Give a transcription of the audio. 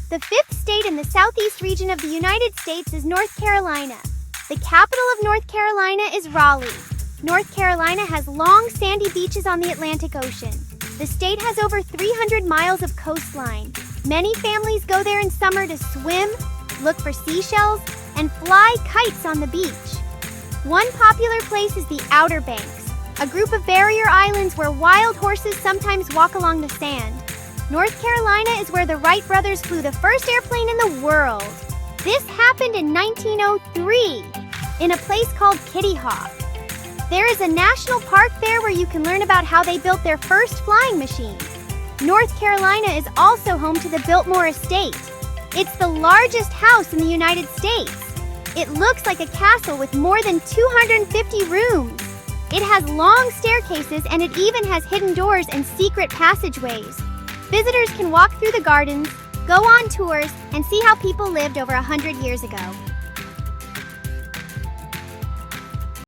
The fifth state in the southeast region of the United States is North Carolina. The capital of North Carolina is Raleigh. North Carolina has long, sandy beaches on the Atlantic Ocean. The state has over 300 miles of coastline. Many families go there in summer to swim, look for seashells, and fly kites on the beach. One popular place is the Outer Banks, a group of barrier islands where wild horses sometimes walk along the sand. North Carolina is where the Wright brothers flew the first airplane in the world. This happened in 1903 in a place called Kitty Hawk. There is a national park there where you can learn about how they built their first flying machine. North Carolina is also home to the Biltmore Estate. It's the largest house in the United States. It looks like a castle with more than 250 rooms. It has long staircases and it even has hidden doors and secret passageways. Visitors can walk through the gardens, go on tours, and see how people lived over 100 years ago.